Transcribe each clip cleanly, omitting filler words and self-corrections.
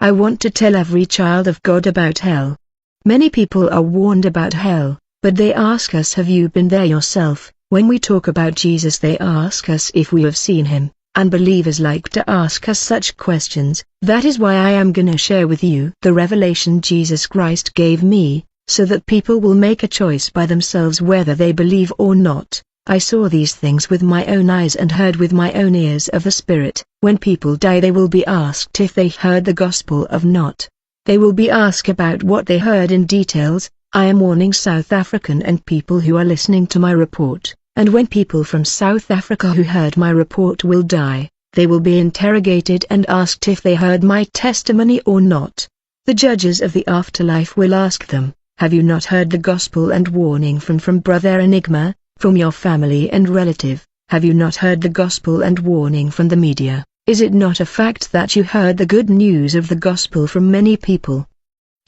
I want to tell every child of God about hell. Many people are warned about hell, but they ask us, have you been there yourself? When we talk about Jesus, they ask us if we have seen him. Unbelievers like to ask us such questions. That is why I am gonna share with you the revelation Jesus Christ gave me, so that people will make a choice by themselves whether they believe or not. I saw these things with my own eyes and heard with my own ears of the Spirit. When people die, they will be asked if they heard the gospel or not. They will be asked about what they heard in details. I am warning South African and people who are listening to my report, and when people from South Africa who heard my report will die, they will be interrogated and asked if they heard my testimony or not. The judges of the afterlife will ask them, have you not heard the gospel and warning from Brother Enigma? From your family and relative, have you not heard the gospel and warning from the media? Is it not a fact that you heard the good news of the gospel from many people?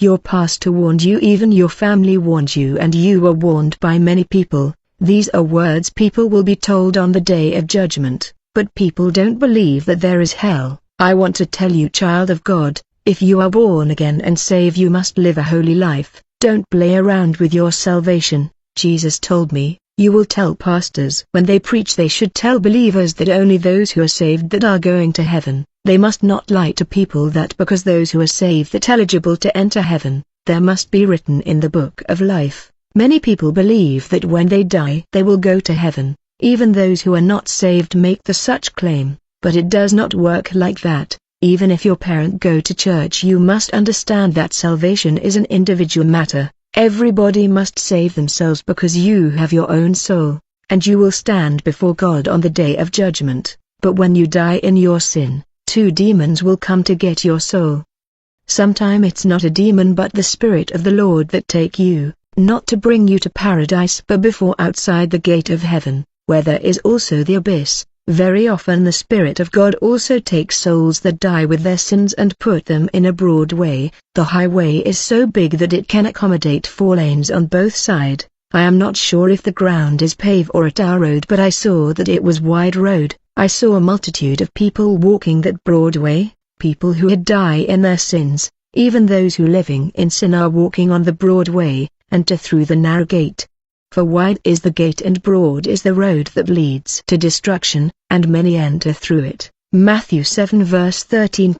Your pastor warned you, even your family warned you, and you were warned by many people. These are words people will be told on the day of judgment, but people don't believe that there is hell. I want to tell you, child of God, if you are born again and saved, you must live a holy life. Don't play around with your salvation. Jesus told me, you will tell pastors when they preach they should tell believers that only those who are saved that are going to heaven. They must not lie to people that because those who are saved that eligible to enter heaven, there must be written in the book of life. Many people believe that when they die they will go to heaven. Even those who are not saved make the such claim, but it does not work like that. Even if your parent go to church, you must understand that salvation is an individual matter. Everybody must save themselves because you have your own soul, and you will stand before God on the day of judgment. But when you die in your sin, 2 demons will come to get your soul. Sometime it's not a demon but the Spirit of the Lord that take you, not to bring you to paradise but before outside the gate of heaven, where there is also the abyss. Very often the Spirit of God also takes souls that die with their sins and put them in a broad way. The highway is so big that it can accommodate 4 lanes on both sides. I am not sure if the ground is paved or a tar road, but I saw that it was wide road. I saw a multitude of people walking that broad way, people who had died in their sins. Even those who living in sin are walking on the broad way, and through the narrow gate. For wide is the gate and broad is the road that leads to destruction, and many enter through it. Matthew 7 verse 13.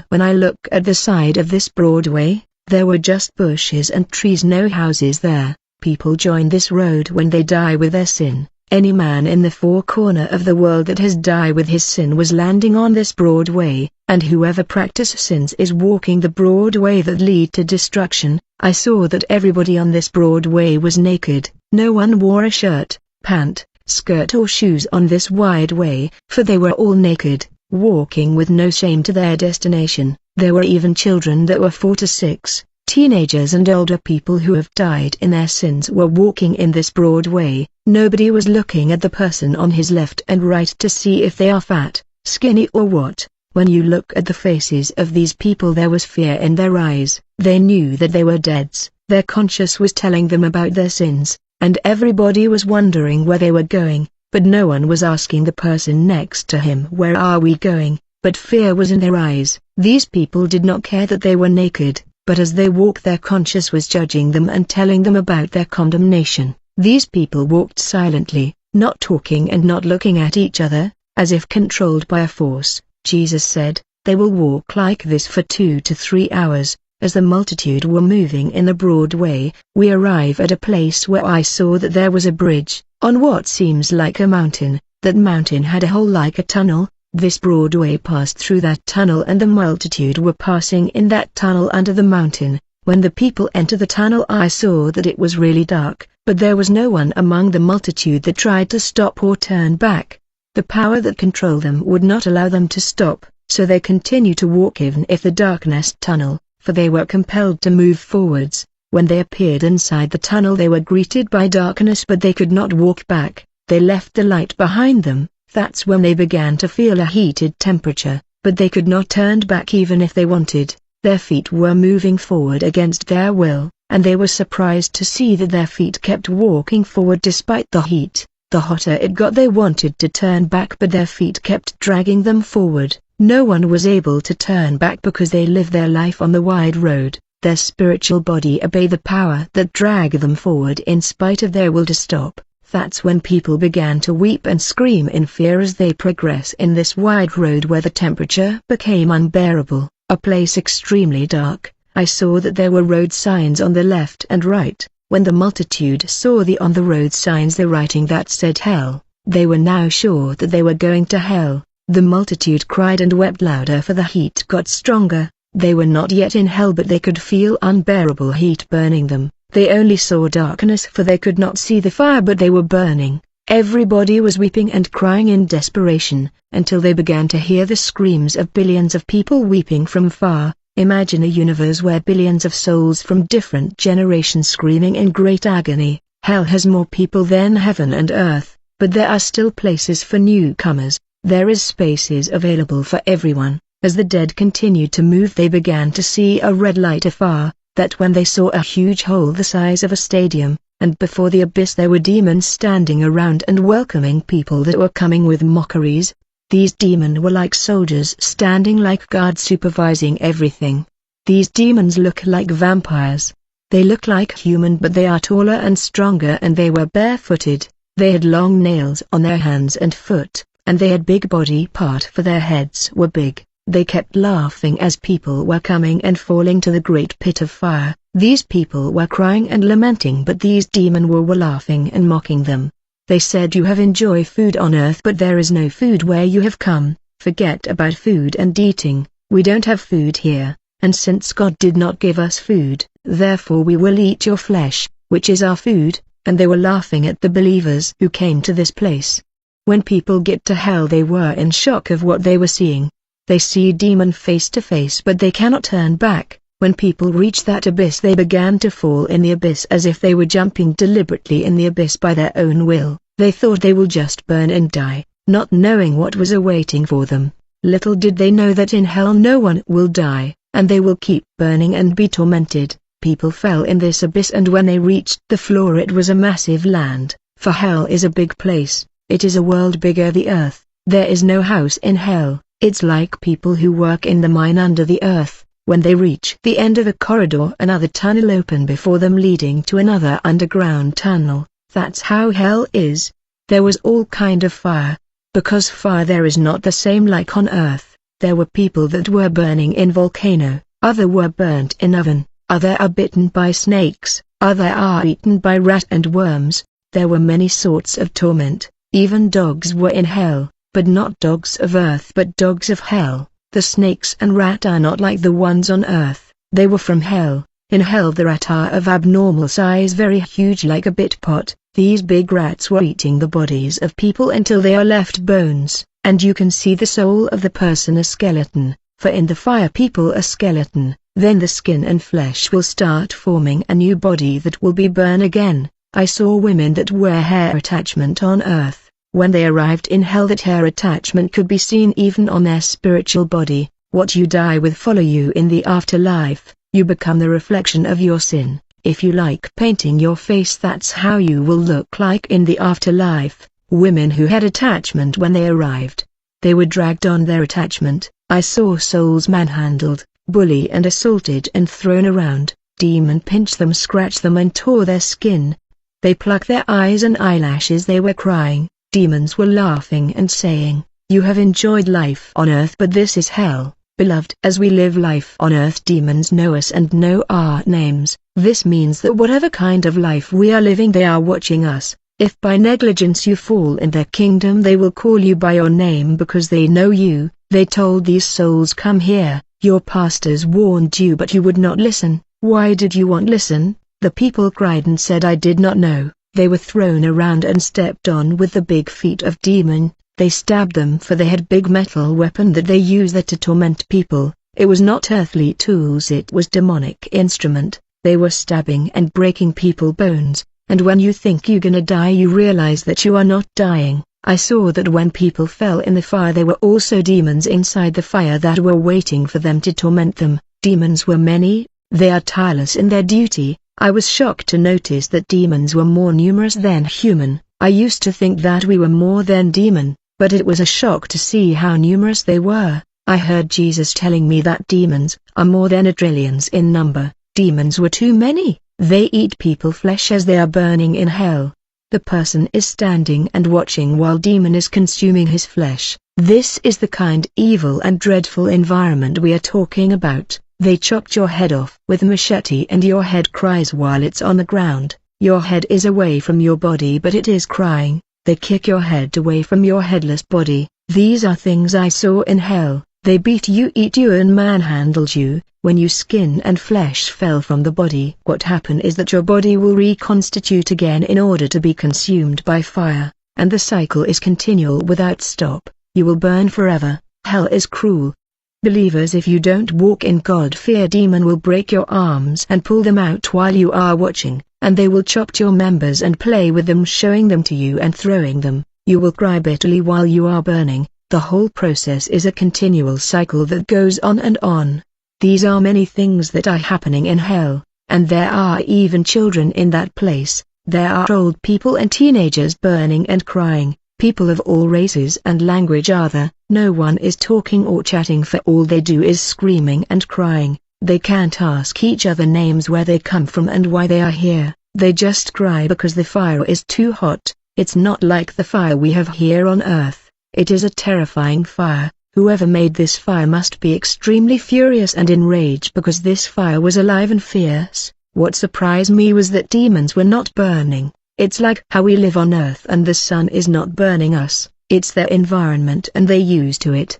When I look at the side of this broad way, there were just bushes and trees, no houses there. People join this road when they die with their sin. Any man in the 4 corner of the world that has died with his sin was landing on this broad way, and whoever practices sins is walking the broad way that lead to destruction. I saw that everybody on this broad way was naked. No one wore a shirt, pant, skirt or shoes on this wide way, for they were all naked, walking with no shame to their destination. There were even children that were 4 to 6, teenagers and older people who have died in their sins were walking in this broad way. Nobody was looking at the person on his left and right to see if they are fat, skinny or what. When you look at the faces of these people, there was fear in their eyes. They knew that they were deads. Their conscience was telling them about their sins, and everybody was wondering where they were going, but no one was asking the person next to him, where are we going? But fear was in their eyes. These people did not care that they were naked, but as they walked their conscience was judging them and telling them about their condemnation. These people walked silently, not talking and not looking at each other, as if controlled by a force. Jesus said, they will walk like this for 2 to 3 hours. As the multitude were moving in the broad way, we arrive at a place where I saw that there was a bridge, on what seems like a mountain. That mountain had a hole like a tunnel. This broad way passed through that tunnel and the multitude were passing in that tunnel under the mountain. When the people entered the tunnel, I saw that it was really dark, but there was no one among the multitude that tried to stop or turn back. The power that controlled them would not allow them to stop, so they continued to walk even if the darkness tunnel, for they were compelled to move forwards. When they appeared inside the tunnel, they were greeted by darkness, but they could not walk back. They left the light behind them. That's when they began to feel a heated temperature, but they could not turn back even if they wanted. Their feet were moving forward against their will, and they were surprised to see that their feet kept walking forward despite the heat. The hotter it got, they wanted to turn back, but their feet kept dragging them forward. No one was able to turn back because they lived their life on the wide road. Their spiritual body obeyed the power that dragged them forward in spite of their will to stop. That's when people began to weep and scream in fear as they progress in this wide road where the temperature became unbearable, a place extremely dark. I saw that there were road signs on the left and right. When the multitude saw the on the road signs, the writing that said hell, they were now sure that they were going to hell. The multitude cried and wept louder, for the heat got stronger. They were not yet in hell, but they could feel unbearable heat burning them. They only saw darkness, for they could not see the fire, but they were burning. Everybody was weeping and crying in desperation, until they began to hear the screams of billions of people weeping from far. Imagine a universe where billions of souls from different generations screaming in great agony. Hell has more people than heaven and earth, but there are still places for newcomers. There is spaces available for everyone. As the dead continued to move, they began to see a red light afar. That when they saw a huge hole the size of a stadium, and before the abyss there were demons standing around and welcoming people that were coming with mockeries. These demons were like soldiers standing like guards supervising everything. These demons look like vampires. They look like human, but they are taller and stronger, and they were barefooted. They had long nails on their hands and foot, and they had big body part, for their heads were big. They kept laughing as people were coming and falling to the great pit of fire. These people were crying and lamenting, but these demons were laughing and mocking them. They said, "You have enjoyed food on earth, but there is no food where you have come. Forget about food and eating. We don't have food here, and since God did not give us food, therefore we will eat your flesh, which is our food." And they were laughing at the believers who came to this place. When people get to hell, they were in shock of what they were seeing. They see demon face to face, but they cannot turn back. When people reach that abyss, they began to fall in the abyss as if they were jumping deliberately in the abyss by their own will. They thought they will just burn and die, not knowing what was awaiting for them. Little did they know that in hell no one will die, and they will keep burning and be tormented. People fell in this abyss, and when they reached the floor, it was a massive land, for hell is a big place. It is a world bigger than the earth. There is no house in hell. It's like people who work in the mine under the earth. When they reach the end of a corridor, another tunnel open before them leading to another underground tunnel. That's how hell is. There was all kind of fire. Because fire there is not the same like on earth. There were people that were burning in volcano, other were burnt in oven, other are bitten by snakes, other are eaten by rat and worms. There were many sorts of torment. Even dogs were in hell. But not dogs of earth, but dogs of hell. The snakes and rat are not like the ones on earth. They were from hell. In hell the rat are of abnormal size, very huge, like a bit pot. These big rats were eating the bodies of people until they are left bones, and you can see the soul of the person a skeleton, for in the fire people a skeleton. Then the skin and flesh will start forming a new body that will be born again. I saw women that wear hair attachment on earth. When they arrived in hell, that hair attachment could be seen even on their spiritual body. What you die with follow you in the afterlife. You become the reflection of your sin. If you like painting your face, that's how you will look like in the afterlife. Women who had attachment when they arrived, they were dragged on their attachment. I saw souls manhandled, bullied and assaulted and thrown around. Demon pinched them, scratched them and tore their skin. They plucked their eyes and eyelashes. They were crying. Demons were laughing and saying, "You have enjoyed life on earth, but this is hell." Beloved, as we live life on earth, demons know us and know our names. This means that whatever kind of life we are living, they are watching us. If by negligence you fall in their kingdom, they will call you by your name because they know you. They told these souls, "Come here." Your pastors warned you, but you would not listen. Why did you not listen? The people cried and said, "I did not know." They were thrown around and stepped on with the big feet of demon. They stabbed them, for they had big metal weapon that they use there to torment people. It was not earthly tools, it was demonic instrument. They were stabbing and breaking people bones, and when you think you're gonna die, you realize that you are not dying. I saw that when people fell in the fire, there were also demons inside the fire that were waiting for them to torment them. Demons were many. They are tireless in their duty. I was shocked to notice that demons were more numerous than human. I used to think that we were more than demon, but it was a shock to see how numerous they were. I heard Jesus telling me that demons are more than a trillions in number. Demons were too many. They eat people flesh as they are burning in hell. The person is standing and watching while demon is consuming his flesh. This is the kind evil and dreadful environment we are talking about. They chopped your head off with machete and your head cries while it's on the ground. Your head is away from your body but it is crying. They kick your head away from your headless body. These are things I saw in hell. They beat you, eat you and manhandled you. When your skin and flesh fell from the body, what happened is that your body will reconstitute again in order to be consumed by fire, and the cycle is continual without stop. You will burn forever. Hell is cruel. Believers, if you don't walk in God-fear, demon will break your arms and pull them out while you are watching, and they will chop your members and play with them, showing them to you and throwing them. You will cry bitterly while you are burning. The whole process is a continual cycle that goes on and on. These are many things that are happening in hell, and there are even children in that place. There are old people and teenagers burning and crying. People of all races and language are there. No one is talking or chatting, for all they do is screaming and crying. They can't ask each other names, where they come from and why they are here. They just cry because the fire is too hot. It's not like the fire we have here on earth. It is a terrifying fire. Whoever made this fire must be extremely furious and enraged because this fire was alive and fierce. What surprised me was that demons were not burning. It's like how we live on earth and the sun is not burning us. It's their environment and they used to it.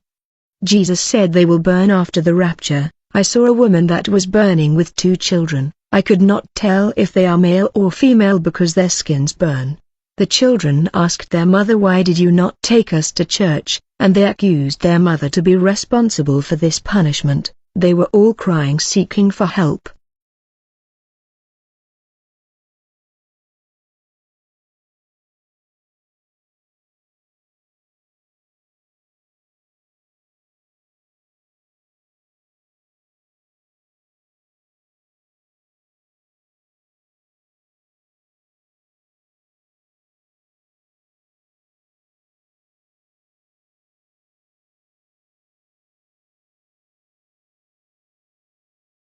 Jesus said they will burn after the rapture. I saw a woman that was burning with 2 children. I could not tell if they are male or female because their skins burn. The children asked their mother, "Why did you not take us to church?" and they accused their mother to be responsible for this punishment. They were all crying, seeking for help.